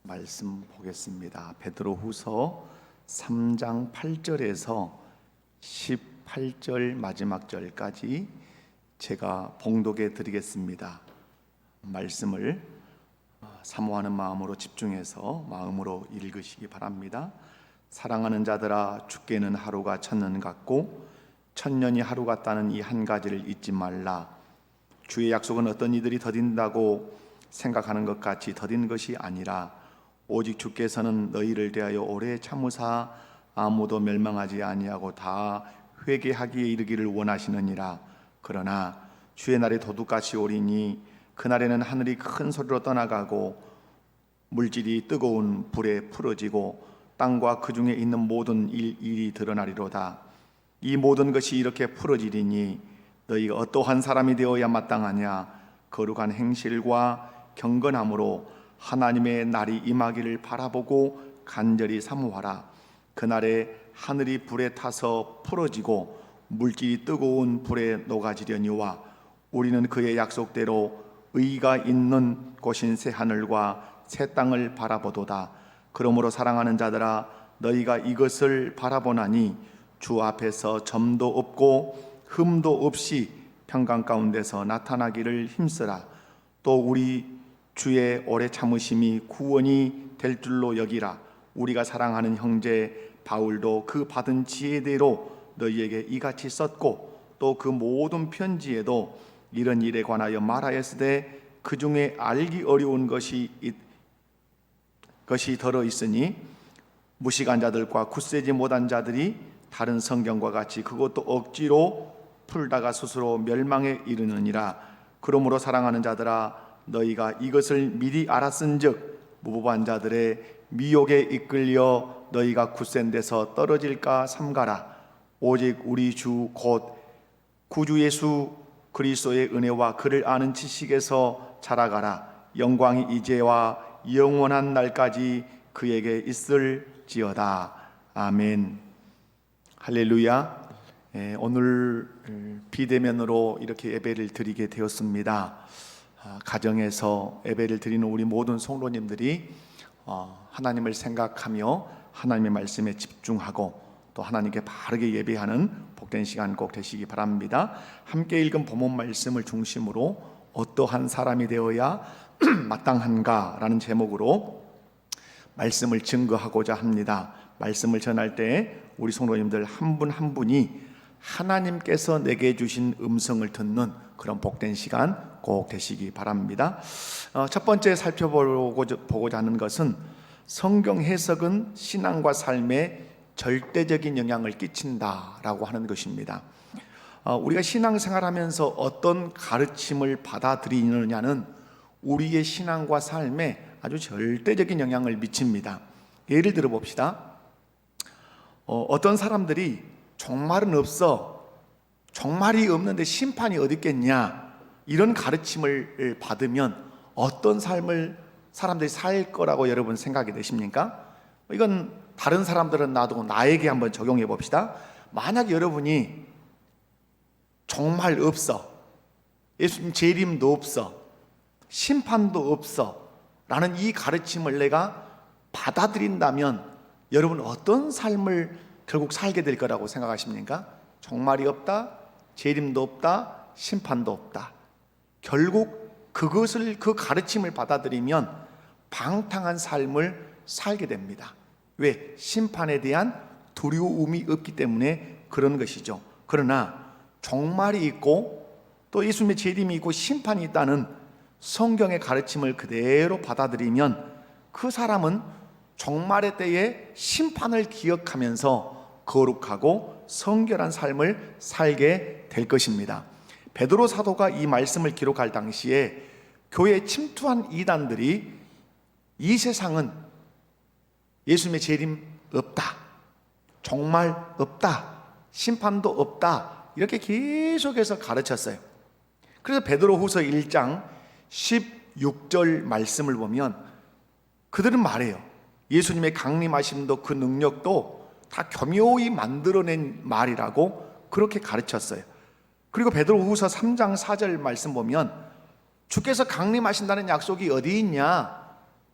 말씀 보겠습니다. 베드로후서 3장 8절에서 18절 마지막 절까지 제가 봉독해 드리겠습니다. 말씀을 사모하는 마음으로 집중해서 마음으로 읽으시기 바랍니다. 사랑하는 자들아, 주께는 하루가 천년 같고 천년이 하루 같다는 이 한 가지를 잊지 말라. 주의 약속은 어떤 이들이 더딘다고 생각하는 것 같이 더딘 것이 아니라 오직 주께서는 너희를 대하여 오래 참으사 아무도 멸망하지 아니하고 다 회개하기에 이르기를 원하시느니라. 그러나 주의 날에 도둑같이 오리니 그날에는 하늘이 큰 소리로 떠나가고 물질이 뜨거운 불에 풀어지고 땅과 그 중에 있는 모든 일이 드러나리로다. 이 모든 것이 이렇게 풀어지리니 너희가 어떠한 사람이 되어야 마땅하냐? 거룩한 행실과 경건함으로 하나님의 날이 임하기를 바라보고 간절히 사모하라. 그날에 하늘이 불에 타서 풀어지고 물질이 뜨거운 불에 녹아지려니와 우리는 그의 약속대로 의가 있는 곳인 새 하늘과 새 땅을 바라보도다. 그러므로 사랑하는 자들아, 너희가 이것을 바라보나니 주 앞에서 점도 없고 흠도 없이 평강 가운데서 나타나기를 힘쓰라. 또 우리 주의 오래 참으심이 구원이 될 줄로 여기라. 우리가 사랑하는 형제 바울도 그 받은 지혜대로 너희에게 이같이 썼고 또 그 모든 편지에도 이런 일에 관하여 말하였으되 그 중에 알기 어려운 것이 들어 있으니 무식한 자들과 굳세지 못한 자들이 다른 성경과 같이 그것도 억지로 풀다가 스스로 멸망에 이르느니라. 그러므로 사랑하는 자들아, 너희가 이것을 미리 알았은즉 무법한 자들의 미혹에 이끌려 너희가 굳센 데서 떨어질까 삼가라. 오직 우리 주 곧 구주 예수 그리스도의 은혜와 그를 아는 지식에서 자라가라. 영광이 이제와 영원한 날까지 그에게 있을지어다. 아멘. 할렐루야. 오늘 비대면으로 이렇게 예배를 드리게 되었습니다. 가정에서 예배를 드리는 우리 모든 성도님들이 하나님을 생각하며 하나님의 말씀에 집중하고 또 하나님께 바르게 예배하는 복된 시간 꼭 되시기 바랍니다. 함께 읽은 본문 말씀을 중심으로 어떠한 사람이 되어야 마땅한가 라는 제목으로 말씀을 증거하고자 합니다. 말씀을 전할 때 우리 성도님들 한 분 한 분이 하나님께서 내게 주신 음성을 듣는 그런 복된 시간 꼭 되시기 바랍니다. 첫 번째 살펴보고자 하는 것은 성경 해석은 신앙과 삶에 절대적인 영향을 끼친다라고 하는 것입니다. 우리가 신앙생활하면서 어떤 가르침을 받아들이느냐는 우리의 신앙과 삶에 아주 절대적인 영향을 미칩니다. 예를 들어 봅시다. 어떤 사람들이 종말은 없어, 종말이 없는데 심판이 어디 있겠냐, 이런 가르침을 받으면 어떤 삶을 사람들이 살 거라고 여러분 생각이 되십니까? 이건 다른 사람들은 놔두고 나에게 한번 적용해 봅시다. 만약 여러분이 종말 없어, 예수님 재림도 없어, 심판도 없어 라는 이 가르침을 내가 받아들인다면 여러분 어떤 삶을 결국 살게 될 거라고 생각하십니까? 종말이 없다, 재림도 없다, 심판도 없다. 결국 그 가르침을 받아들이면 방탕한 삶을 살게 됩니다. 왜? 심판에 대한 두려움이 없기 때문에 그런 것이죠. 그러나 종말이 있고 또 예수님의 재림이 있고 심판이 있다는 성경의 가르침을 그대로 받아들이면 그 사람은 종말의 때에 심판을 기억하면서 거룩하고 성결한 삶을 살게 될 것입니다. 베드로 사도가 이 말씀을 기록할 당시에 교회에 침투한 이단들이 이 세상은 예수님의 재림 없다, 종말 없다, 심판도 없다, 이렇게 계속해서 가르쳤어요. 그래서 베드로후서 1장 16절 말씀을 보면 그들은 말해요. 예수님의 강림하심도 그 능력도 다 교묘히 만들어낸 말이라고 그렇게 가르쳤어요. 그리고 베드로후서 3장 4절 말씀 보면 주께서 강림하신다는 약속이 어디 있냐?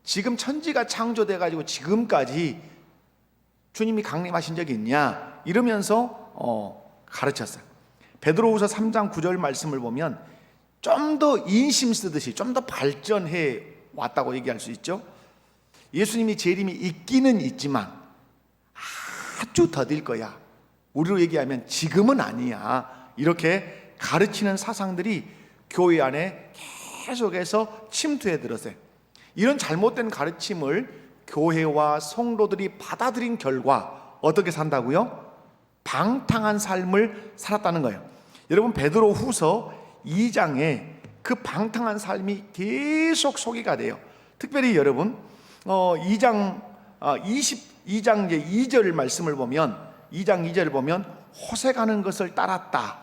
지금 천지가 창조돼 가지고 지금까지 주님이 강림하신 적이 있냐 이러면서 가르쳤어요. 베드로후서 3장 9절 말씀을 보면 좀 더 인심 쓰듯이 좀 더 발전해 왔다고 얘기할 수 있죠. 예수님이 재림이 있기는 있지만 아주 더딜 거야. 우리로 얘기하면 지금은 아니야. 이렇게 가르치는 사상들이 교회 안에 계속해서 침투해 들었어요. 이런 잘못된 가르침을 교회와 성도들이 받아들인 결과 어떻게 산다고요? 방탕한 삶을 살았다는 거예요. 여러분, 베드로 후서 2장에 그 방탕한 삶이 계속 소개가 돼요. 특별히 여러분 22장 이제 2절 말씀을 보면 2장 2절을 보면 호색하는 것을 따랐다.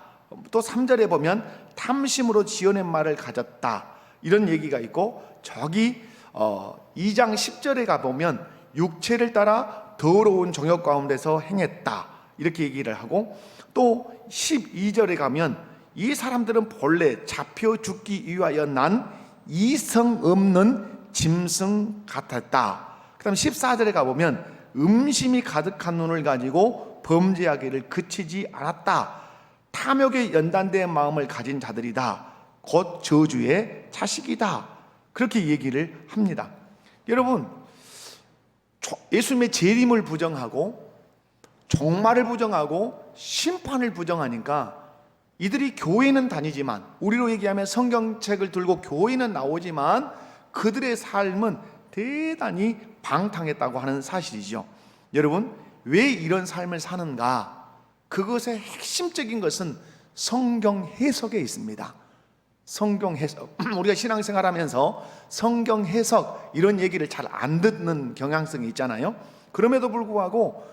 또 3절에 보면 탐심으로 지어낸 말을 가졌다. 이런 얘기가 있고, 저기 2장 10절에 가보면 육체를 따라 더러운 정욕 가운데서 행했다. 이렇게 얘기를 하고, 또 12절에 가면 이 사람들은 본래 잡혀 죽기 위하여 난 이성 없는 짐승 같았다. 그 다음 14절에 가보면 음심이 가득한 눈을 가지고 범죄하기를 그치지 않았다. 탐욕에 연단된 마음을 가진 자들이다. 곧 저주의 자식이다. 그렇게 얘기를 합니다. 여러분, 예수님의 재림을 부정하고 종말을 부정하고 심판을 부정하니까 이들이 교회는 다니지만, 우리로 얘기하면 성경책을 들고 교회는 나오지만 그들의 삶은 대단히 방탕했다고 하는 사실이죠. 여러분, 왜 이런 삶을 사는가? 그것의 핵심적인 것은 성경 해석에 있습니다. 성경 해석. 우리가 신앙생활 하면서 성경 해석 이런 얘기를 잘 안 듣는 경향성이 있잖아요. 그럼에도 불구하고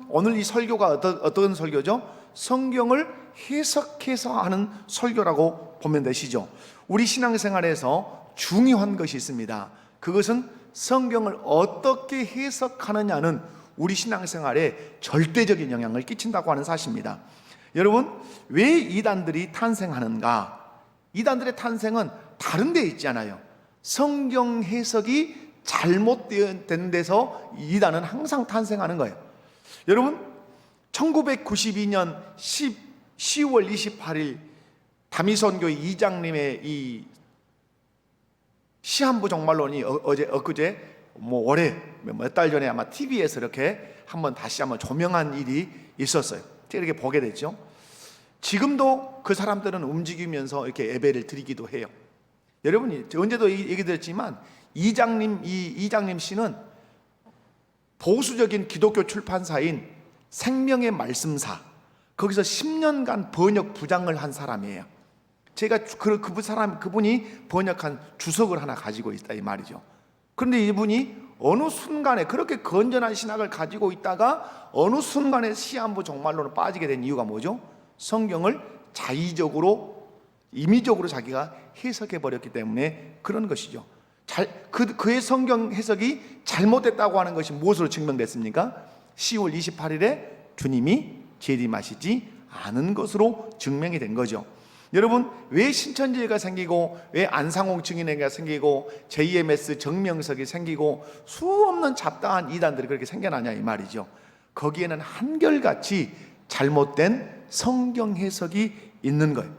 오늘 이 설교가 어떤 설교죠? 성경을 해석해서 하는 설교라고 보면 되시죠. 우리 신앙생활에서 중요한 것이 있습니다. 그것은 성경을 어떻게 해석하느냐는 우리 신앙생활에 절대적인 영향을 끼친다고 하는 사실입니다. 여러분, 왜 이단들이 탄생하는가? 이단들의 탄생은 다른 데 있잖아요. 성경 해석이 잘못된 데서 이단은 항상 탄생하는 거예요. 여러분, 1992년 10월 28일 다미선교회 이장님의 이 시한부 종말론이 엊그제 올해 몇 달 전에 아마 TV에서 이렇게 다시 한번 조명한 일이 있었어요. 제가 이렇게 보게 됐죠. 지금도 그 사람들은 움직이면서 이렇게 예배를 드리기도 해요. 여러분이 언제도 얘기 드렸지만 이장님 씨는 보수적인 기독교 출판사인 생명의 말씀사, 거기서 10년간 번역 부장을 한 사람이에요. 제가 그분이 번역한 주석을 하나 가지고 있다 이 말이죠. 그런데 이분이 어느 순간에 그렇게 건전한 신학을 가지고 있다가 어느 순간에 시한부 종말론으로 빠지게 된 이유가 뭐죠? 성경을 자의적으로 임의적으로 자기가 해석해 버렸기 때문에 그런 것이죠. 그의 성경 해석이 잘못됐다고 하는 것이 무엇으로 증명됐습니까? 10월 28일에 주님이 재림하시지 않은 것으로 증명이 된 거죠. 여러분, 왜 신천지가 생기고 왜 안상홍 증인회가 생기고 JMS 정명석이 생기고 수없는 잡다한 이단들이 그렇게 생겨나냐 이 말이죠. 거기에는 한결같이 잘못된 성경 해석이 있는 거예요.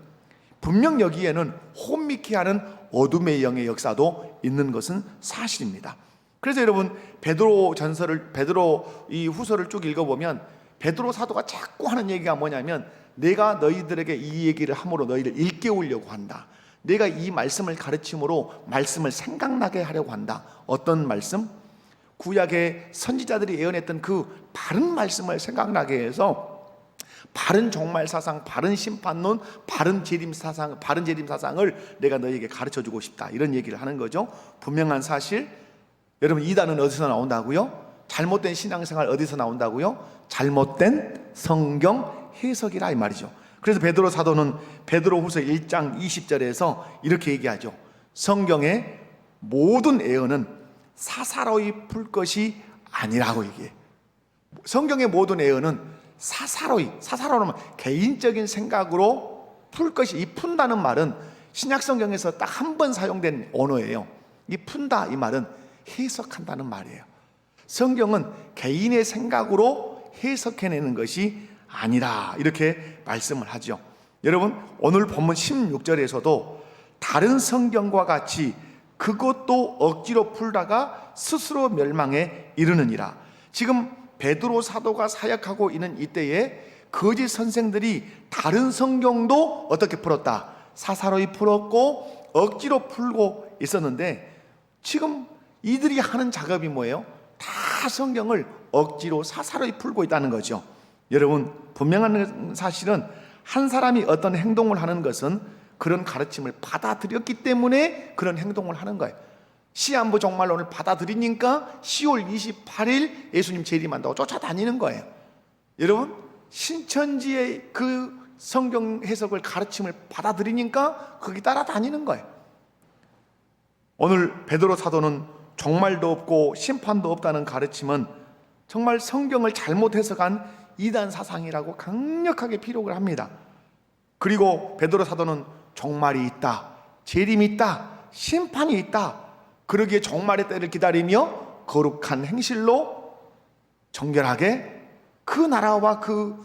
분명 여기에는 혼미케 하는 어둠의 영의 역사도 있는 것은 사실입니다. 그래서 여러분, 베드로 이 후서를 쭉 읽어보면 베드로 사도가 자꾸 하는 얘기가 뭐냐면, 내가 너희들에게 이 얘기를 함으로 너희를 일깨우려고 한다. 내가 이 말씀을 가르침으로 말씀을 생각나게 하려고 한다. 어떤 말씀? 구약의 선지자들이 예언했던 그 바른 말씀을 생각나게 해서 바른 종말 사상, 바른 심판론, 바른 재림 사상을 내가 너희에게 가르쳐주고 싶다. 이런 얘기를 하는 거죠. 분명한 사실. 여러분, 이단은 어디서 나온다고요? 잘못된 신앙생활 어디서 나온다고요? 잘못된 성경 해석이라 이 말이죠. 그래서 베드로 사도는 베드로후서 1장 20절에서 이렇게 얘기하죠. 성경의 모든 예언은 사사로이 풀 것이 아니라고 얘기해. 성경의 모든 예언은 사사로는 개인적인 생각으로 풀 것이, 이 푼다는 말은 신약 성경에서 딱 한 번 사용된 언어예요. 이 푼다 이 말은 해석한다는 말이에요. 성경은 개인의 생각으로 해석해내는 것이 아니라 이렇게 말씀을 하죠. 여러분, 오늘 본문 16절에서도 다른 성경과 같이 그것도 억지로 풀다가 스스로 멸망에 이르느니라. 지금 베드로 사도가 사역하고 있는 이때에 거짓 선생들이 다른 성경도 어떻게 풀었다? 사사로이 풀었고 억지로 풀고 있었는데, 지금 이들이 하는 작업이 뭐예요? 다 성경을 억지로 사사로이 풀고 있다는 거죠. 여러분, 분명한 사실은 한 사람이 어떤 행동을 하는 것은 그런 가르침을 받아들였기 때문에 그런 행동을 하는 거예요. 시한부 종말론을 받아들이니까 10월 28일 예수님 재림한다고 쫓아다니는 거예요. 여러분, 신천지의 그 성경 해석을 가르침을 받아들이니까 거기 따라다니는 거예요. 오늘 베드로 사도는 종말도 없고 심판도 없다는 가르침은 정말 성경을 잘못 해석한 이단 사상이라고 강력하게 피력을 합니다. 그리고 베드로 사도는 종말이 있다, 재림이 있다, 심판이 있다, 그러기에 종말의 때를 기다리며 거룩한 행실로 정결하게 그 나라와 그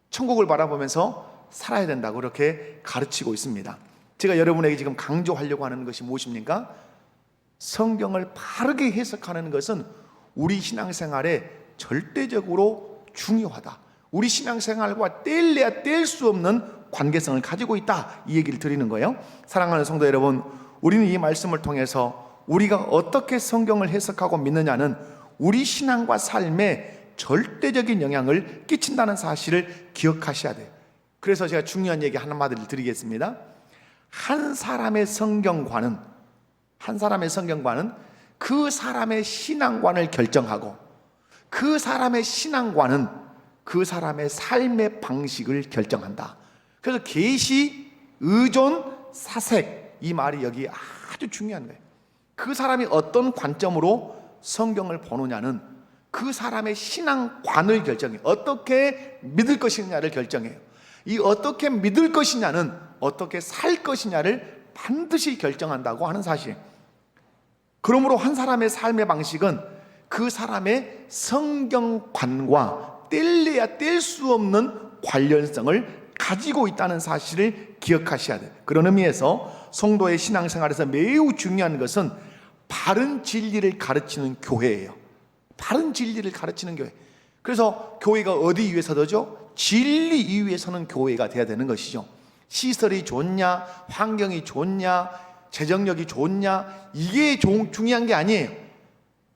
천국을 바라보면서 살아야 된다고 그렇게 가르치고 있습니다. 제가 여러분에게 지금 강조하려고 하는 것이 무엇입니까? 성경을 바르게 해석하는 것은 우리 신앙생활에 절대적으로 중요하다. 우리 신앙생활과 뗄래야 뗄 수 없는 관계성을 가지고 있다, 이 얘기를 드리는 거예요. 사랑하는 성도 여러분, 우리는 이 말씀을 통해서 우리가 어떻게 성경을 해석하고 믿느냐는 우리 신앙과 삶에 절대적인 영향을 끼친다는 사실을 기억하셔야 돼요. 그래서 제가 중요한 얘기 하나마디를 드리겠습니다. 한 사람의 성경관은 그 사람의 신앙관을 결정하고, 그 사람의 신앙관은 그 사람의 삶의 방식을 결정한다. 그래서 계시, 의존, 사색, 이 말이 여기 아주 중요한 거예요. 그 사람이 어떤 관점으로 성경을 보느냐는 그 사람의 신앙관을 결정해요. 어떻게 믿을 것이냐를 결정해요. 이 어떻게 믿을 것이냐는 어떻게 살 것이냐를 반드시 결정한다고 하는 사실. 그러므로 한 사람의 삶의 방식은 그 사람의 성경관과 뗄래야 뗄 수 없는 관련성을 가지고 있다는 사실을 기억하셔야 돼요. 그런 의미에서 성도의 신앙생활에서 매우 중요한 것은 바른 진리를 가르치는 교회예요. 바른 진리를 가르치는 교회. 그래서 교회가 어디 위에 서죠? 진리 위에 서는 교회가 돼야 되는 것이죠. 시설이 좋냐, 환경이 좋냐, 재정력이 좋냐, 이게 중요한 게 아니에요.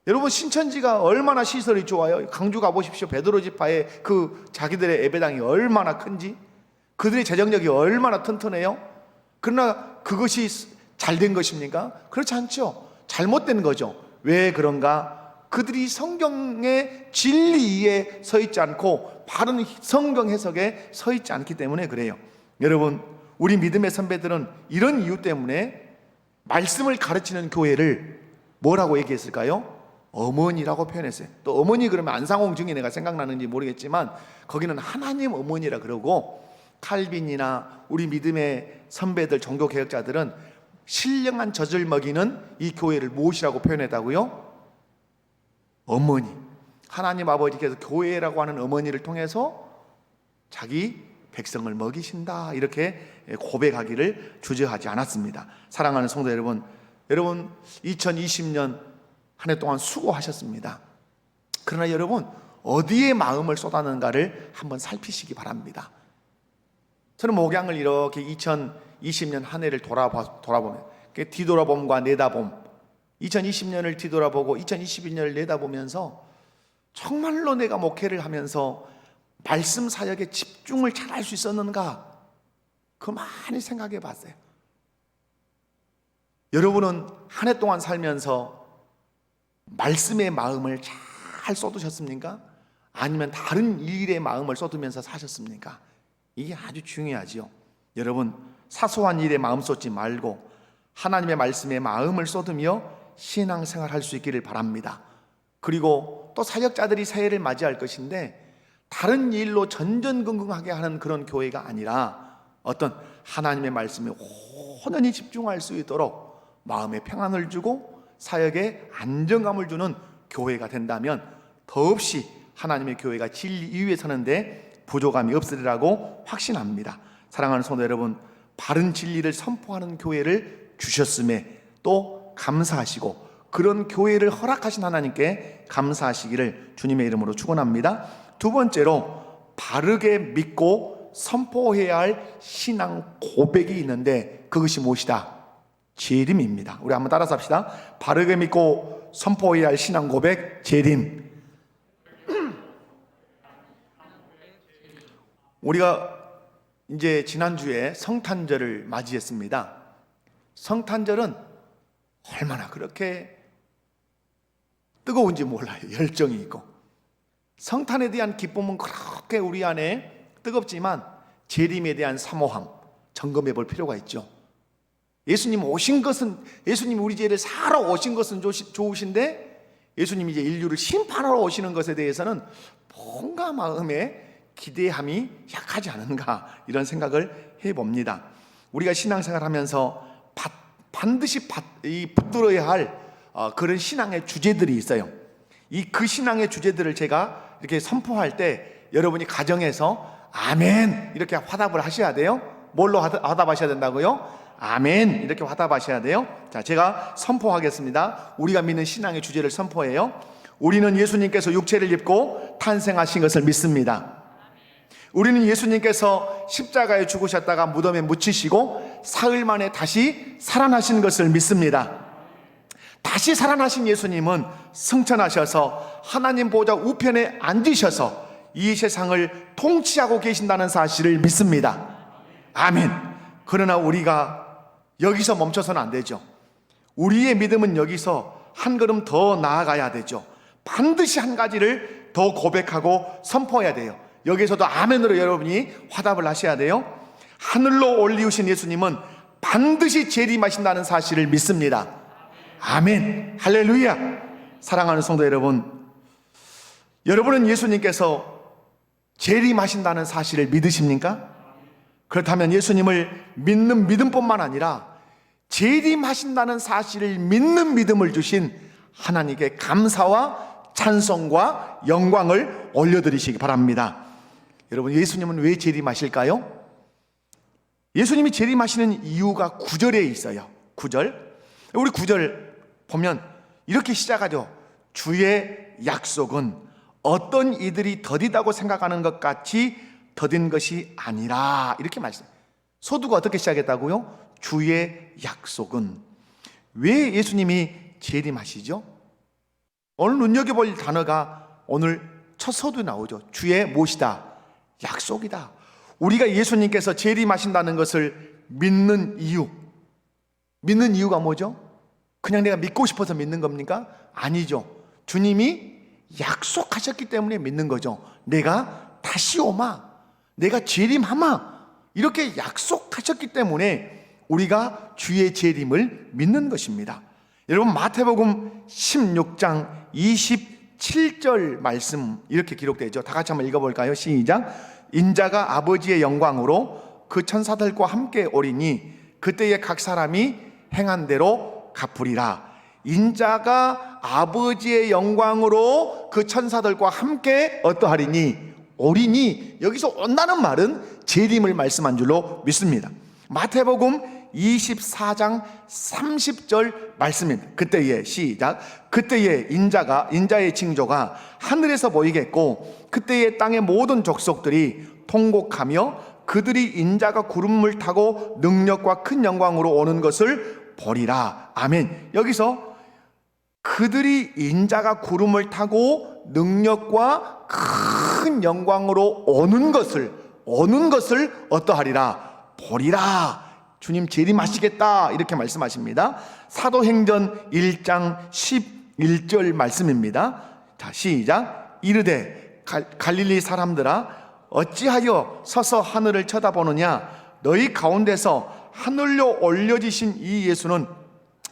여러분, 신천지가 얼마나 시설이 좋아요. 강주 가보십시오. 베드로 지파의 그 자기들의 예배당이 얼마나 큰지, 그들의 재정력이 얼마나 튼튼해요. 그러나 그것이 잘된 것입니까? 그렇지 않죠. 잘못된 거죠. 왜 그런가? 그들이 성경의 진리에 서 있지 않고 바른 성경 해석에 서 있지 않기 때문에 그래요. 여러분, 우리 믿음의 선배들은 이런 이유 때문에 말씀을 가르치는 교회를 뭐라고 얘기했을까요? 어머니라고 표현했어요. 또 어머니 그러면 안상홍 증인회가 생각나는지 모르겠지만 거기는 하나님 어머니라 그러고, 칼빈이나 우리 믿음의 선배들, 종교개혁자들은 신령한 젖을 먹이는 이 교회를 무엇이라고 표현했다고요? 어머니. 하나님 아버지께서 교회라고 하는 어머니를 통해서 자기 백성을 먹이신다, 이렇게 고백하기를 주저하지 않았습니다. 사랑하는 성도 여러분, 2020년 한 해 동안 수고하셨습니다. 그러나 여러분, 어디에 마음을 쏟았는가를 한번 살피시기 바랍니다. 저는 목양을 이렇게 2020년 한 해를 돌아보면, 뒤돌아봄과 내다봄, 2020년을 뒤돌아보고 2021년을 내다보면서 정말로 내가 목회를 하면서 말씀 사역에 집중을 잘할 수 있었는가, 그 많이 생각해 봤어요. 여러분은 한 해 동안 살면서 말씀의 마음을 잘 쏟으셨습니까? 아니면 다른 일에 마음을 쏟으면서 사셨습니까? 이게 아주 중요하지요. 여러분, 사소한 일에 마음 쏟지 말고 하나님의 말씀에 마음을 쏟으며 신앙생활 할 수 있기를 바랍니다. 그리고 또 사역자들이 새해를 맞이할 것인데 다른 일로 전전긍긍하게 하는 그런 교회가 아니라 어떤 하나님의 말씀에 온전히 집중할 수 있도록 마음에 평안을 주고 사역에 안정감을 주는 교회가 된다면 더없이 하나님의 교회가 진리 위에 서는데 부족함이 없으리라고 확신합니다. 사랑하는 성도 여러분, 바른 진리를 선포하는 교회를 주셨음에 또 감사하시고 그런 교회를 허락하신 하나님께 감사하시기를 주님의 이름으로 축원합니다. 두 번째로 바르게 믿고 선포해야 할 신앙 고백이 있는데 그것이 무엇이다? 재림입니다. 우리 한번 따라서 합시다. 바르게 믿고 선포해야 할 신앙 고백, 재림. 우리가 이제 지난주에 성탄절을 맞이했습니다. 성탄절은 얼마나 그렇게 뜨거운지 몰라요. 열정이 있고 성탄에 대한 기쁨은 그렇게 우리 안에 뜨겁지만 재림에 대한 사모함 점검해 볼 필요가 있죠. 예수님 오신 것은, 예수님 우리 죄를 사러 오신 것은 좋으신데 예수님이 이제 인류를 심판하러 오시는 것에 대해서는 뭔가 마음에 기대함이 약하지 않은가, 이런 생각을 해봅니다. 우리가 신앙생활하면서 반드시 붙들어야 할 그런 신앙의 주제들이 있어요. 그 신앙의 주제들을 제가 이렇게 선포할 때 여러분이 가정에서 아멘 이렇게 화답을 하셔야 돼요. 뭘로 화답하셔야 된다고요? 아멘 이렇게 화답하셔야 돼요. 자, 제가 선포하겠습니다. 우리가 믿는 신앙의 주제를 선포해요. 우리는 예수님께서 육체를 입고 탄생하신 것을 믿습니다. 우리는 예수님께서 십자가에 죽으셨다가 무덤에 묻히시고 사흘 만에 다시 살아나신 것을 믿습니다. 다시 살아나신 예수님은 승천하셔서 하나님 보좌 우편에 앉으셔서 이 세상을 통치하고 계신다는 사실을 믿습니다. 아멘. 그러나 우리가 여기서 멈춰서는 안 되죠. 우리의 믿음은 여기서 한 걸음 더 나아가야 되죠. 반드시 한 가지를 더 고백하고 선포해야 돼요. 여기서도 아멘으로 여러분이 화답을 하셔야 돼요. 하늘로 올리우신 예수님은 반드시 재림하신다는 사실을 믿습니다. 아멘. 할렐루야. 사랑하는 성도 여러분, 여러분은 예수님께서 재림하신다는 사실을 믿으십니까? 그렇다면 예수님을 믿는 믿음뿐만 아니라 재림하신다는 사실을 믿는 믿음을 주신 하나님께 감사와 찬송과 영광을 올려드리시기 바랍니다. 여러분, 예수님은 왜 재림하실까요? 예수님이 재림하시는 이유가 9절에 있어요. 9절. 우리 9절 보면 이렇게 시작하죠. 주의 약속은 어떤 이들이 더디다고 생각하는 것 같이 더딘 것이 아니라, 이렇게 말씀해요. 소두가 어떻게 시작했다고요? 주의 약속은. 왜 예수님이 재림하시죠? 오늘 눈여겨볼 단어가 오늘 첫 서두에 나오죠. 주의 무엇이다? 약속이다. 우리가 예수님께서 재림하신다는 것을 믿는 이유, 믿는 이유가 뭐죠? 그냥 내가 믿고 싶어서 믿는 겁니까? 아니죠. 주님이 약속하셨기 때문에 믿는 거죠. 내가 다시 오마, 내가 재림하마, 이렇게 약속하셨기 때문에 우리가 주의 재림을 믿는 것입니다. 여러분, 마태복음 16장 27절 말씀 이렇게 기록되죠. 다 같이 한번 읽어볼까요? 시작. 인자가 아버지의 영광으로 그 천사들과 함께 오리니 그때에 각 사람이 행한 대로 갚으리라. 인자가 아버지의 영광으로 그 천사들과 함께 어떠하리니? 오리니. 여기서 온다는 말은 재림을 말씀한 줄로 믿습니다. 마태복음 24장 30절 말씀입니다. 그때에, 시작. 그때에 인자의 징조가 하늘에서 보이겠고 그때에 땅의 모든 족속들이 통곡하며 그들이 인자가 구름을 타고 능력과 큰 영광으로 오는 것을 보리라. 아멘. 여기서 그들이 인자가 구름을 타고 능력과 큰 영광으로 오는 것을 어떠하리라? 보리라. 주님 재림하시겠다, 이렇게 말씀하십니다. 사도행전 1장 11절 말씀입니다. 자, 시작. 이르되 갈릴리 사람들아 어찌하여 서서 하늘을 쳐다보느냐? 너희 가운데서 하늘로 올려지신 이 예수는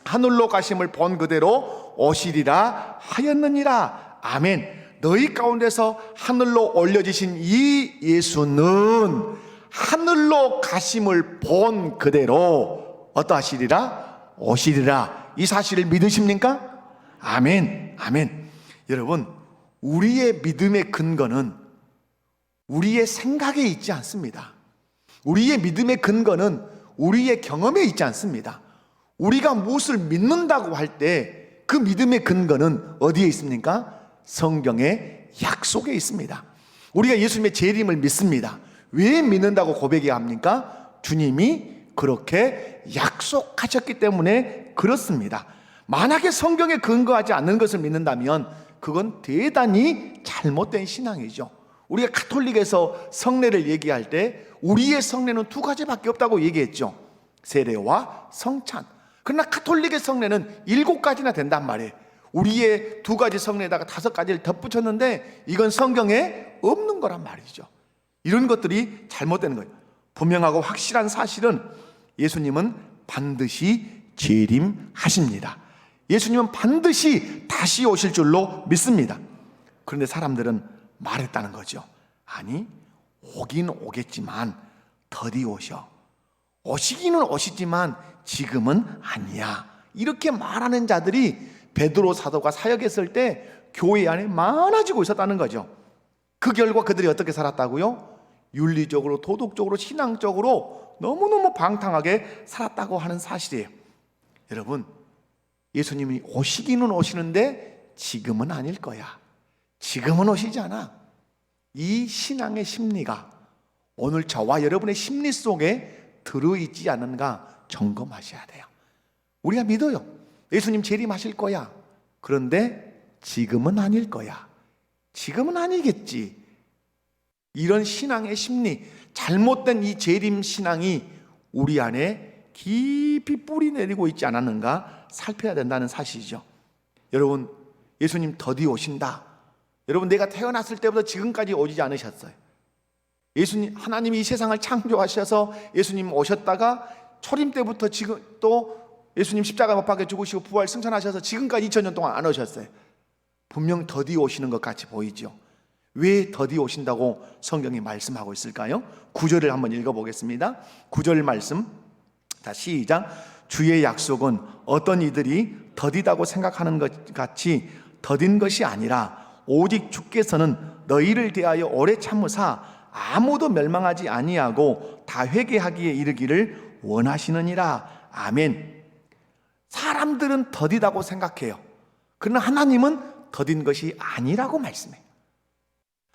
하늘로 가심을 본 그대로 오시리라 하였느니라. 아멘. 너희 가운데서 하늘로 올려지신 이 예수는 하늘로 가심을 본 그대로 어떠하시리라? 오시리라. 이 사실을 믿으십니까? 아멘, 아멘. 여러분, 우리의 믿음의 근거는 우리의 생각에 있지 않습니다. 우리의 믿음의 근거는 우리의 경험에 있지 않습니다. 우리가 무엇을 믿는다고 할 때 그 믿음의 근거는 어디에 있습니까? 성경의 약속에 있습니다. 우리가 예수님의 재림을 믿습니다. 왜 믿는다고 고백해야 합니까? 주님이 그렇게 약속하셨기 때문에 그렇습니다. 만약에 성경에 근거하지 않는 것을 믿는다면 그건 대단히 잘못된 신앙이죠. 우리가 가톨릭에서 성례를 얘기할 때 우리의 성례는 두 가지밖에 없다고 얘기했죠. 세례와 성찬. 그러나 가톨릭의 성례는 7가지나 된단 말이에요. 우리의 2가지 성례에다가 5가지를 덧붙였는데 이건 성경에 없는 거란 말이죠. 이런 것들이 잘못된 거예요. 분명하고 확실한 사실은 예수님은 반드시 재림하십니다. 예수님은 반드시 다시 오실 줄로 믿습니다. 그런데 사람들은 말했다는 거죠. 아니, 오긴 오겠지만 더디 오셔. 오시기는 오시지만 지금은 아니야. 이렇게 말하는 자들이 베드로 사도가 사역했을 때 교회 안에 많아지고 있었다는 거죠. 그 결과 그들이 어떻게 살았다고요? 윤리적으로, 도덕적으로, 신앙적으로 너무너무 방탕하게 살았다고 하는 사실이에요. 여러분, 예수님이 오시기는 오시는데 지금은 아닐 거야. 지금은 오시지 않아. 이 신앙의 심리가 오늘 저와 여러분의 심리 속에 들어있지 않은가 점검하셔야 돼요. 우리가 믿어요. 예수님 재림하실 거야. 그런데 지금은 아닐 거야. 지금은 아니겠지. 이런 신앙의 심리, 잘못된 이 재림 신앙이 우리 안에 깊이 뿌리 내리고 있지 않았는가 살펴야 된다는 사실이죠. 여러분, 예수님 더디 오신다. 여러분, 내가 태어났을 때부터 지금까지 오지 않으셨어요. 예수님, 하나님이 이 세상을 창조하셔서 예수님 오셨다가 초림 때부터 지금 또 예수님 십자가 못 박혀 죽으시고 부활 승천하셔서 지금까지 2000년 동안 안 오셨어요. 분명 더디 오시는 것 같이 보이죠. 왜 더디 오신다고 성경이 말씀하고 있을까요? 9절을 한번 읽어보겠습니다. 9절 말씀, 다 시작. 주의 약속은 어떤 이들이 더디다고 생각하는 것 같이 더딘 것이 아니라 오직 주께서는 너희를 대하여 오래 참으사 아무도 멸망하지 아니하고 다 회개하기에 이르기를 원하시느니라. 아멘. 사람들은 더디다고 생각해요. 그러나 하나님은 더딘 것이 아니라고 말씀해요.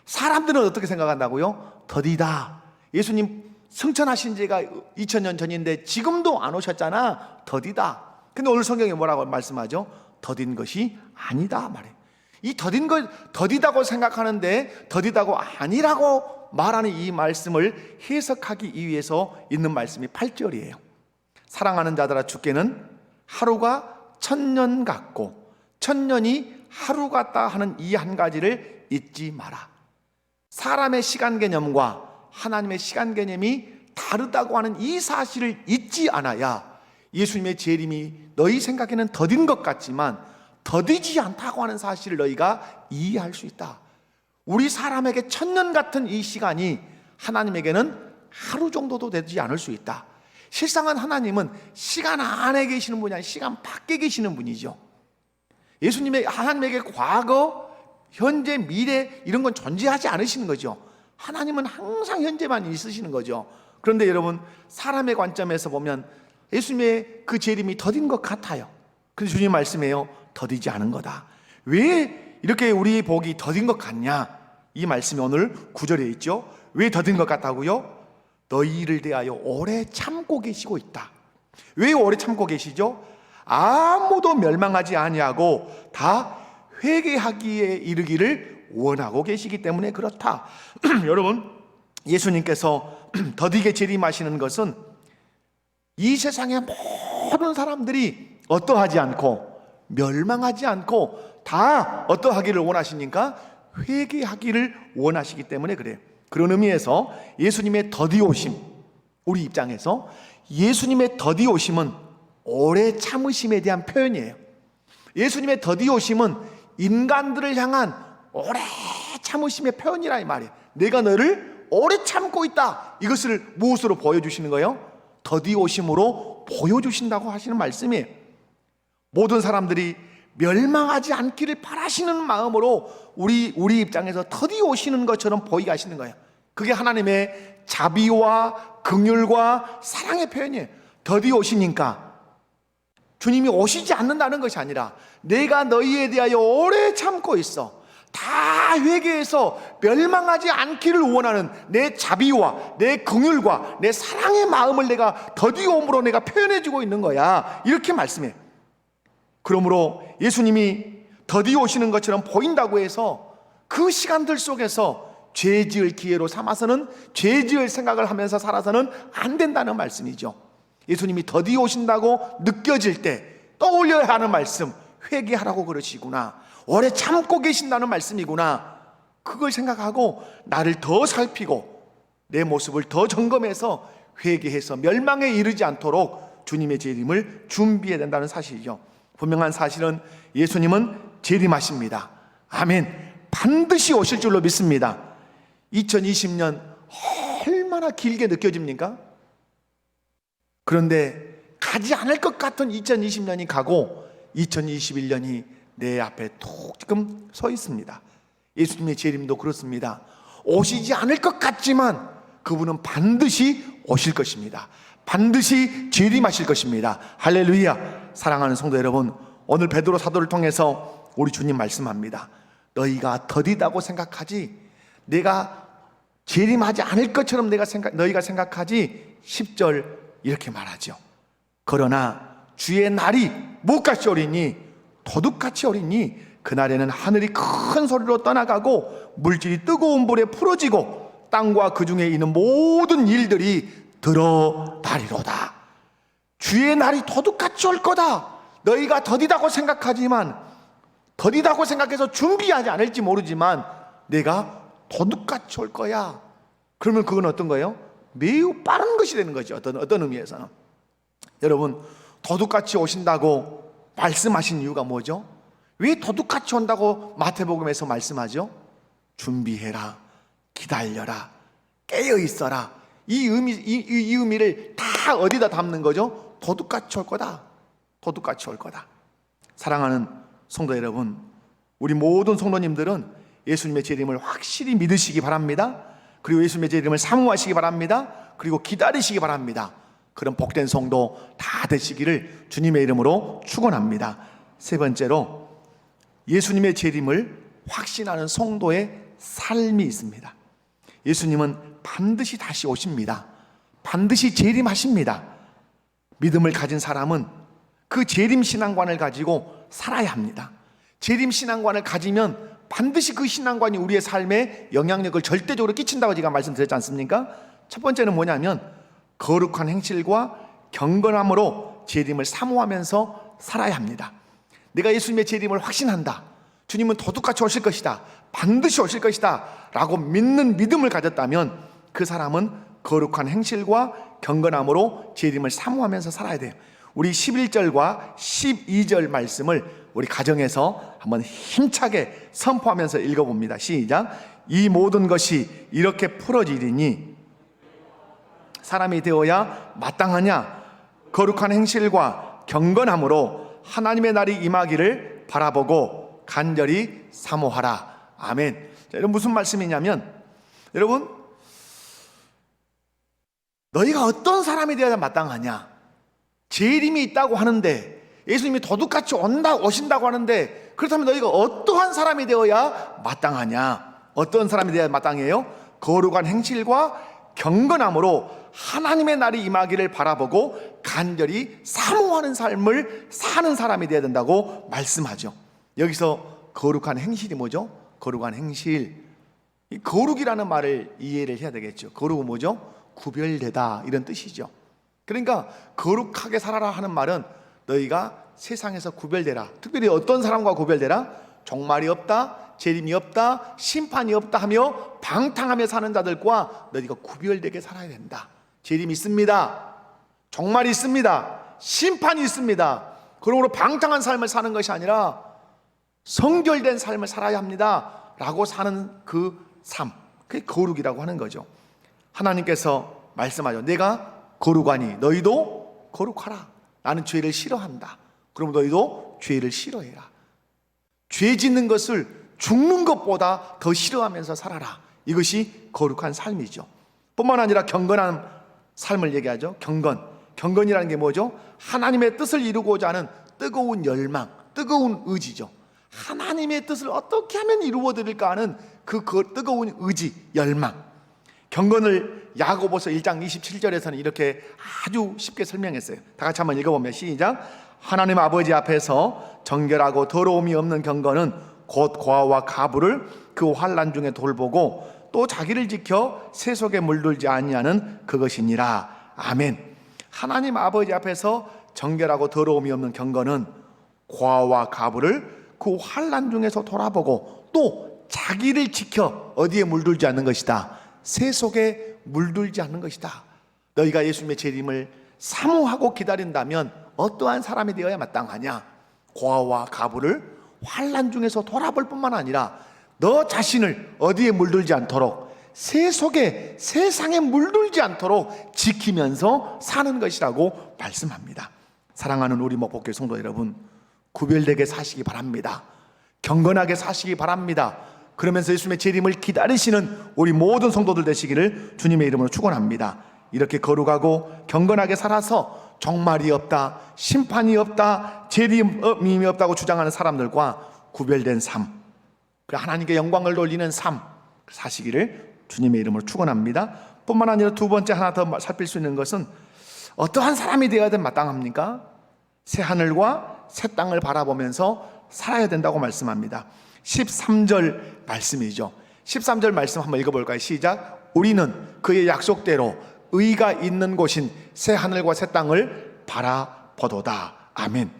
사람들은 어떻게 생각한다고요? 더디다. 예수님 승천하신 지가 2000년 전인데 지금도 안 오셨잖아. 더디다. 근데 오늘 성경에 뭐라고 말씀하죠? 더딘 것이 아니다 말해요. 이 더딘 것, 더디다고 생각하는데 더디다고 아니라고 말하는 이 말씀을 해석하기 위해서 있는 말씀이 8절이에요. 사랑하는 자들아, 주께는 하루가 1000년 같고 1000년이 하루 같다 하는 이 한 가지를 잊지 마라. 사람의 시간 개념과 하나님의 시간 개념이 다르다고 하는 이 사실을 잊지 않아야 예수님의 재림이 너희 생각에는 더딘 것 같지만 더디지 않다고 하는 사실을 너희가 이해할 수 있다. 우리 사람에게 1000년 같은 이 시간이 하나님에게는 하루 정도도 되지 않을 수 있다. 실상은 하나님은 시간 안에 계시는 분이 아니라 시간 밖에 계시는 분이죠. 예수님의 하나님에게 과거, 현재, 미래 이런 건 존재하지 않으시는 거죠. 하나님은 항상 현재만 있으시는 거죠. 그런데 여러분, 사람의 관점에서 보면 예수님의 그 재림이 더딘 것 같아요. 그런데 주님 말씀해요. 더디지 않은 거다. 왜 이렇게 우리 복이 더딘 것 같냐? 이 말씀이 오늘 9절에 있죠. 왜 더딘 것 같다고요? 너희를 대하여 오래 참고 계시고 있다. 왜 오래 참고 계시죠? 아무도 멸망하지 아니하고 다 회개하기에 이르기를 원하고 계시기 때문에 그렇다. 여러분, 예수님께서 더디게 재림하시는 것은 이 세상의 모든 사람들이 어떠하지 않고 멸망하지 않고 다 어떠하기를 원하시니까 회개하기를 원하시기 때문에 그래요. 그런 의미에서 예수님의 더디 오심, 우리 입장에서 예수님의 더디 오심은 오래 참으심에 대한 표현이에요. 예수님의 더디 오심은 인간들을 향한 오래 참으심의 표현이라 이 말이에요. 내가 너를 오래 참고 있다. 이것을 무엇으로 보여주시는 거예요? 더디 오심으로 보여주신다고 하시는 말씀이에요. 모든 사람들이 멸망하지 않기를 바라시는 마음으로 우리 입장에서 더디 오시는 것처럼 보이게 하시는 거예요. 그게 하나님의 자비와 긍휼과 사랑의 표현이에요. 더디 오시니까 주님이 오시지 않는다는 것이 아니라 내가 너희에 대하여 오래 참고 있어. 다 회개해서 멸망하지 않기를 원하는 내 자비와 내 긍휼과 내 사랑의 마음을 내가 더디옴으로 내가 표현해주고 있는 거야. 이렇게 말씀해. 그러므로 예수님이 더디 오시는 것처럼 보인다고 해서 그 시간들 속에서 죄 지을 기회로 삼아서는 죄 지을 생각을 하면서 살아서는 안 된다는 말씀이죠. 예수님이 더디 오신다고 느껴질 때 떠올려야 하는 말씀, 회개하라고 그러시구나, 오래 참고 계신다는 말씀이구나, 그걸 생각하고 나를 더 살피고 내 모습을 더 점검해서 회개해서 멸망에 이르지 않도록 주님의 재림을 준비해야 된다는 사실이죠. 분명한 사실은 예수님은 재림하십니다. 아멘. 반드시 오실 줄로 믿습니다. 2020년 얼마나 길게 느껴집니까? 그런데 가지 않을 것 같은 2020년이 가고 2021년이 내 앞에 톡 지금 서 있습니다. 예수님의 재림도 그렇습니다. 오시지 않을 것 같지만 그분은 반드시 오실 것입니다. 반드시 재림하실 것입니다. 할렐루야. 사랑하는 성도 여러분, 오늘 베드로 사도를 통해서 우리 주님 말씀합니다. 너희가 더디다고 생각하지, 내가 재림하지 않을 것처럼 너희가 생각하지. 10절 이렇게 말하죠. 그러나 주의 날이 무엇같이 오리니, 도둑같이 오리니 그날에는 하늘이 큰 소리로 떠나가고 물질이 뜨거운 불에 풀어지고 땅과 그 중에 있는 모든 일들이 드러나리로다. 주의 날이 도둑같이 올 거다. 너희가 더디다고 생각하지만, 더디다고 생각해서 준비하지 않을지 모르지만 내가 도둑같이 올 거야. 그러면 그건 어떤 거예요? 매우 빠른 것이 되는 거죠. 어떤 의미에서는. 여러분, 도둑같이 오신다고 말씀하신 이유가 뭐죠? 왜 도둑같이 온다고 마태복음에서 말씀하죠? 준비해라, 기다려라, 깨어 있어라. 이 의미를 다 어디다 담는 거죠? 도둑같이 올 거다. 도둑같이 올 거다. 사랑하는 성도 여러분, 우리 모든 성도님들은 예수님의 재림을 확실히 믿으시기 바랍니다. 그리고 예수님의 재림을 사모하시기 바랍니다. 그리고 기다리시기 바랍니다. 그런 복된 성도 다 되시기를 주님의 이름으로 축원합니다. 세 번째로, 예수님의 재림을 확신하는 성도의 삶이 있습니다. 예수님은 반드시 다시 오십니다. 반드시 재림하십니다. 믿음을 가진 사람은 그 재림 신앙관을 가지고 살아야 합니다. 재림 신앙관을 가지면 반드시 그 신앙관이 우리의 삶에 영향력을 절대적으로 끼친다고 제가 말씀드렸지 않습니까? 첫 번째는 뭐냐면 거룩한 행실과 경건함으로 재림을 사모하면서 살아야 합니다. 내가 예수님의 재림을 확신한다, 주님은 도둑같이 오실 것이다, 반드시 오실 것이다 라고 믿는 믿음을 가졌다면 그 사람은 거룩한 행실과 경건함으로 재림을 사모하면서 살아야 돼요. 우리 11절과 12절 말씀을 우리 가정에서 한번 힘차게 선포하면서 읽어봅니다. 시작. 이 모든 것이 이렇게 풀어지리니 사람이 되어야 마땅하냐? 거룩한 행실과 경건함으로 하나님의 날이 임하기를 바라보고 간절히 사모하라. 아멘. 자, 여러분, 무슨 말씀이냐면, 여러분, 너희가 어떤 사람이 되어야 마땅하냐? 재림이 있다고 하는데, 예수님이 도둑같이 오신다고 하는데, 그렇다면 너희가 어떠한 사람이 되어야 마땅하냐? 어떤 사람이 되어야 마땅해요? 거룩한 행실과 경건함으로 하나님의 날이 임하기를 바라보고 간절히 사모하는 삶을 사는 사람이 되어야 된다고 말씀하죠. 여기서 거룩한 행실이 뭐죠? 거룩한 행실, 이 거룩이라는 말을 이해를 해야 되겠죠. 거룩은 뭐죠? 구별되다, 이런 뜻이죠. 그러니까 거룩하게 살아라 하는 말은 너희가 세상에서 구별되라. 특별히 어떤 사람과 구별되라? 종말이 없다, 재림이 없다, 심판이 없다 하며 방탕하며 사는 자들과 너희가 구별되게 살아야 된다. 재림이 있습니다, 종말이 있습니다, 심판이 있습니다. 그러므로 방탕한 삶을 사는 것이 아니라 성결된 삶을 살아야 합니다 라고 사는 그 삶, 그게 거룩이라고 하는 거죠. 하나님께서 말씀하죠. 내가 거룩하니 너희도 거룩하라. 나는 죄를 싫어한다. 그럼 너희도 죄를 싫어해라. 죄 짓는 것을 죽는 것보다 더 싫어하면서 살아라. 이것이 거룩한 삶이죠. 뿐만 아니라 경건한 삶을 얘기하죠. 경건이라는 게 뭐죠? 하나님의 뜻을 이루고자 하는 뜨거운 열망, 뜨거운 의지죠. 하나님의 뜻을 어떻게 하면 이루어드릴까 하는 그 뜨거운 의지, 열망. 경건을 야고보서 1장 27절에서는 이렇게 아주 쉽게 설명했어요. 다 같이 한번 읽어보면 시작. 하나님 아버지 앞에서 정결하고 더러움이 없는 경건은 곧 고아와 가부를 그 환난 중에 돌보고 또 자기를 지켜 세속에 물들지 아니하는 그것이니라. 아멘. 하나님 아버지 앞에서 정결하고 더러움이 없는 경건은 고아와 가부를 그 환난 중에서 돌아보고 또 자기를 지켜 어디에 물들지 않는 것이다. 세속에 물들지 않는 것이다. 너희가 예수님의 재림을 사모하고 기다린다면 어떠한 사람이 되어야 마땅하냐? 고아와 가부를 환난 중에서 돌아볼 뿐만 아니라 너 자신을 어디에 물들지 않도록 세상에 물들지 않도록 지키면서 사는 것이라고 말씀합니다. 사랑하는 우리 목복교 성도 여러분, 구별되게 사시기 바랍니다. 경건하게 사시기 바랍니다. 그러면서 예수님의 재림을 기다리시는 우리 모든 성도들 되시기를 주님의 이름으로 축원합니다. 이렇게 거룩하고 경건하게 살아서 종말이 없다, 심판이 없다, 재림이 없다고 주장하는 사람들과 구별된 삶, 하나님께 영광을 돌리는 삶 사시기를 주님의 이름으로 축원합니다. 뿐만 아니라 두 번째 하나 더 살필 수 있는 것은 어떠한 사람이 되어야 마땅합니까? 새 하늘과 새 땅을 바라보면서 살아야 된다고 말씀합니다. 13절 말씀이죠. 13절 말씀 한번 읽어볼까요? 시작. 우리는 그의 약속대로 의가 있는 곳인 새 하늘과 새 땅을 바라보도다. 아멘.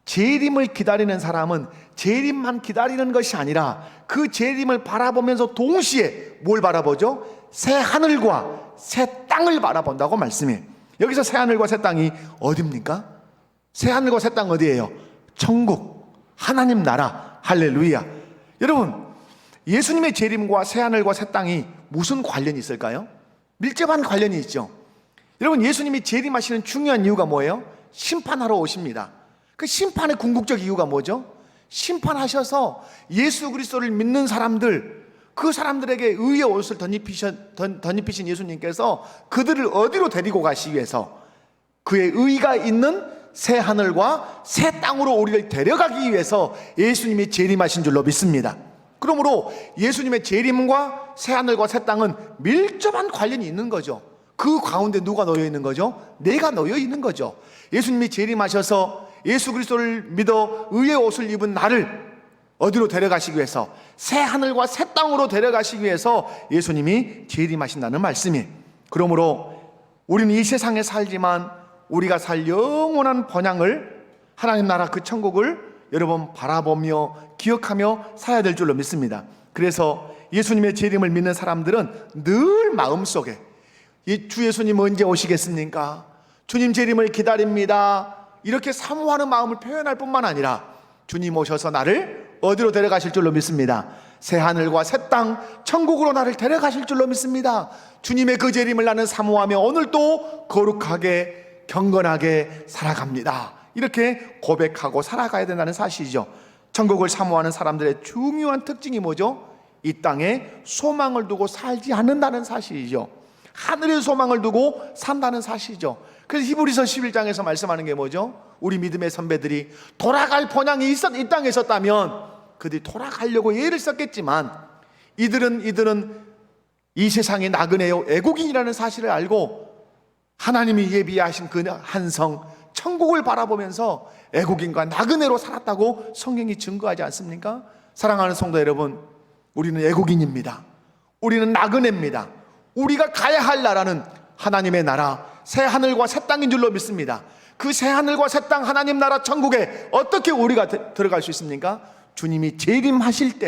재림을 기다리는 사람은 재림만 기다리는 것이 아니라 그 재림을 바라보면서 동시에 뭘 바라보죠? 새 하늘과 새 땅을 바라본다고 말씀해. 여기서 새 하늘과 새 땅이 어디입니까? 새 하늘과 새 땅 어디예요? 천국, 하나님 나라. 할렐루야. 여러분, 예수님의 재림과 새 하늘과 새 땅이 무슨 관련이 있을까요? 밀접한 관련이 있죠. 여러분, 예수님이 재림하시는 중요한 이유가 뭐예요? 심판하러 오십니다. 그 심판의 궁극적 이유가 뭐죠? 심판하셔서 예수 그리스도를 믿는 사람들, 그 사람들에게 의의 옷을 덧입히신 예수님께서 그들을 어디로 데리고 가시기 위해서 그의 의가 있는 새 하늘과 새 땅으로 우리를 데려가기 위해서 예수님이 재림하신 줄로 믿습니다. 그러므로 예수님의 재림과 새 하늘과 새 땅은 밀접한 관련이 있는 거죠. 그 가운데 누가 놓여 있는 거죠? 내가 놓여 있는 거죠. 예수님이 재림하셔서 예수 그리스도를 믿어 의의 옷을 입은 나를 어디로 데려가시기 위해서, 새 하늘과 새 땅으로 데려가시기 위해서 예수님이 재림하신다는 말씀이에요. 그러므로 우리는 이 세상에 살지만 우리가 살 영원한 번향을, 하나님 나라 그 천국을 여러분 바라보며 기억하며 살아야 될 줄로 믿습니다. 그래서 예수님의 재림을 믿는 사람들은 늘 마음속에 주 예수님 언제 오시겠습니까? 주님 재림을 기다립니다. 이렇게 사모하는 마음을 표현할 뿐만 아니라 주님 오셔서 나를 어디로 데려가실 줄로 믿습니다. 새 하늘과 새 땅, 천국으로 나를 데려가실 줄로 믿습니다. 주님의 그 재림을 나는 사모하며 오늘도 거룩하게 경건하게 살아갑니다. 이렇게 고백하고 살아가야 된다는 사실이죠. 천국을 사모하는 사람들의 중요한 특징이 뭐죠? 이 땅에 소망을 두고 살지 않는다는 사실이죠. 하늘의 소망을 두고 산다는 사실이죠. 그래서 히브리서 11장에서 말씀하는 게 뭐죠? 우리 믿음의 선배들이 돌아갈 본향이 이 땅에 있었다면 그들이 돌아가려고 애를 썼겠지만 이들은 이 세상의 나그네요 애국인이라는 사실을 알고 하나님이 예비하신 그 한성 천국을 바라보면서 애국인과 나그네로 살았다고 성경이 증거하지 않습니까? 사랑하는 성도 여러분, 우리는 애국인입니다. 우리는 나그네입니다. 우리가 가야 할 나라는 하나님의 나라, 새 하늘과 새 땅인 줄로 믿습니다. 그 새 하늘과 새 땅 하나님 나라 천국에 어떻게 우리가 들어갈 수 있습니까? 주님이 재림하실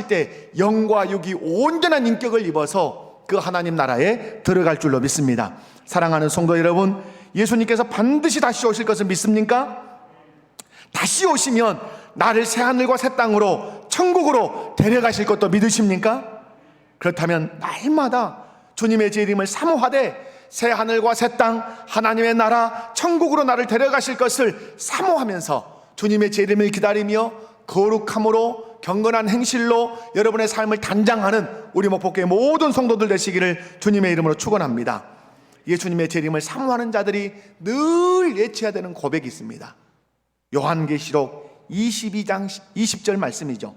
때 영과 육이 온전한 인격을 입어서 그 하나님 나라에 들어갈 줄로 믿습니다. 사랑하는 성도 여러분, 예수님께서 반드시 다시 오실 것을 믿습니까? 다시 오시면 나를 새 하늘과 새 땅으로 천국으로 데려가실 것도 믿으십니까? 그렇다면 날마다 주님의 재림을 사모하되 새 하늘과 새 땅, 하나님의 나라, 천국으로 나를 데려가실 것을 사모하면서 주님의 재림을 기다리며 거룩함으로 경건한 행실로 여러분의 삶을 단장하는 우리 목포교회 모든 성도들 되시기를 주님의 이름으로 축원합니다. 예수님의 재림을 사모하는 자들이 늘 외쳐야 되는 고백이 있습니다. 요한계시록 22장 20절 말씀이죠.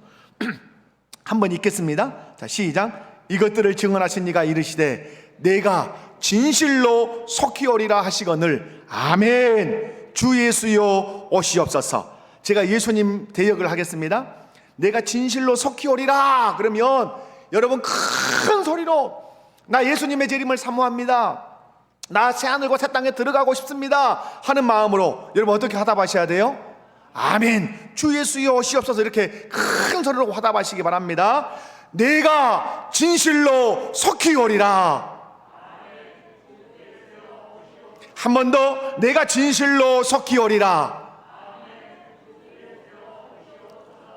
한번 읽겠습니다. 자, 시작. 이것들을 증언하신 이가 이르시되 내가 진실로 속히 오리라 하시거늘 아멘. 주 예수여 오시옵소서. 제가 예수님 대역을 하겠습니다. 내가 진실로 속히 오리라 그러면 여러분 큰 소리로 나 예수님의 재림을 사모합니다, 나 새하늘과 새 땅에 들어가고 싶습니다 하는 마음으로 여러분 어떻게 화답하셔야 돼요? 아멘. 주 예수여 오시옵소서. 이렇게 큰 소리로 화답하시기 바랍니다. 내가 진실로 속히 오리라. 한 번 더. 내가 진실로 속히 오리라.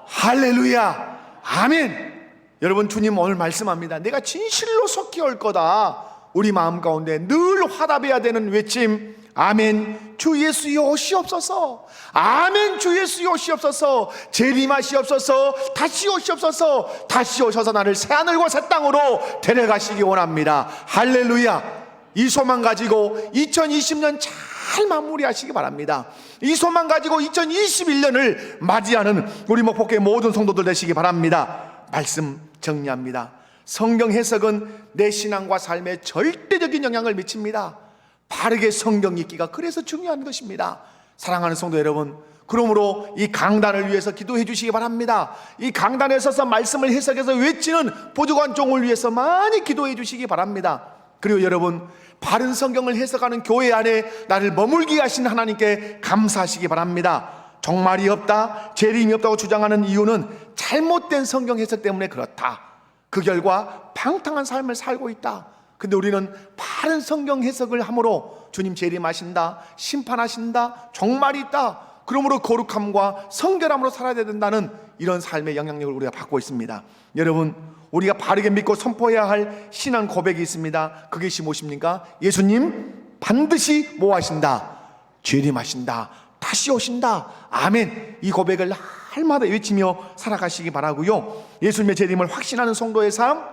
할렐루야. 아멘. 여러분, 주님 오늘 말씀합니다. 내가 진실로 속히 올 거다. 우리 마음 가운데 늘 화답해야 되는 외침. 아멘. 주 예수여 오시옵소서. 아멘. 주 예수여 오시옵소서. 재림하시옵소서. 다시 오시옵소서. 다시 오셔서 나를 새하늘과 새 땅으로 데려가시기 원합니다. 할렐루야. 이 소망 가지고 2020년 잘 마무리하시기 바랍니다. 이 소망 가지고 2021년을 맞이하는 우리 목포교회 모든 성도들 되시기 바랍니다. 말씀 정리합니다. 성경 해석은 내 신앙과 삶에 절대적인 영향을 미칩니다. 바르게 성경 읽기가 그래서 중요한 것입니다. 사랑하는 성도 여러분, 그러므로 이 강단을 위해서 기도해 주시기 바랍니다. 이 강단에 서서 말씀을 해석해서 외치는 보조관 종을 위해서 많이 기도해 주시기 바랍니다. 그리고 여러분, 바른 성경을 해석하는 교회 안에 나를 머물게 하신 하나님께 감사하시기 바랍니다. 종말이 없다, 재림이 없다고 주장하는 이유는 잘못된 성경 해석 때문에 그렇다. 그 결과 방탕한 삶을 살고 있다. 근데 우리는 바른 성경 해석을 함으로 주님 재림하신다, 심판하신다, 종말이 있다, 그러므로 거룩함과 성결함으로 살아야 된다는 이런 삶의 영향력을 우리가 받고 있습니다. 여러분, 우리가 바르게 믿고 선포해야 할 신앙 고백이 있습니다. 그것이 무엇입니까? 예수님 반드시 뭐 하신다? 재림하신다, 다시 오신다. 아멘. 이 고백을 날마다 외치며 살아가시기 바라고요. 예수님의 재림을 확신하는 성도의 삶,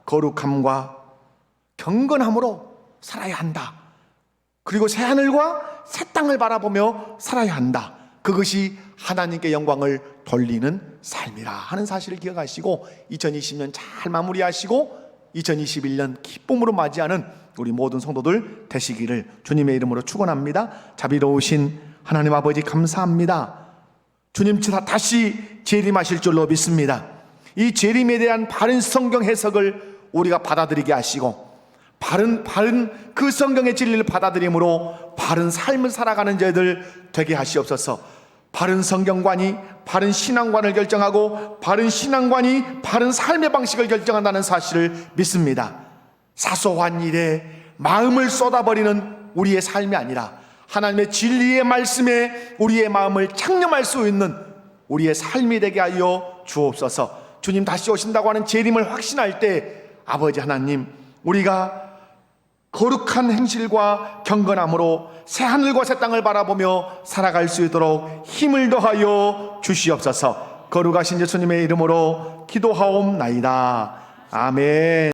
거룩함과 경건함으로 살아야 한다. 그리고 새하늘과 새 땅을 바라보며 살아야 한다. 그것이 하나님께 영광을 돌리는 삶이라 하는 사실을 기억하시고 2020년 잘 마무리하시고 2021년 기쁨으로 맞이하는 우리 모든 성도들 되시기를 주님의 이름으로 축원합니다. 자비로우신 하나님 아버지 감사합니다. 주님 다시 재림하실 줄로 믿습니다. 이 재림에 대한 바른 성경 해석을 우리가 받아들이게 하시고 바른 그 성경의 진리를 받아들임으로 바른 삶을 살아가는 자들 되게 하시옵소서. 바른 성경관이 바른 신앙관을 결정하고 바른 신앙관이 바른 삶의 방식을 결정한다는 사실을 믿습니다. 사소한 일에 마음을 쏟아버리는 우리의 삶이 아니라 하나님의 진리의 말씀에 우리의 마음을 창념할 수 있는 우리의 삶이 되게 하여 주옵소서. 주님 다시 오신다고 하는 재림을 확신할 때 아버지 하나님, 우리가 거룩한 행실과 경건함으로 새하늘과 새 땅을 바라보며 살아갈 수 있도록 힘을 더하여 주시옵소서. 거룩하신 예수님의 이름으로 기도하옵나이다. 아멘.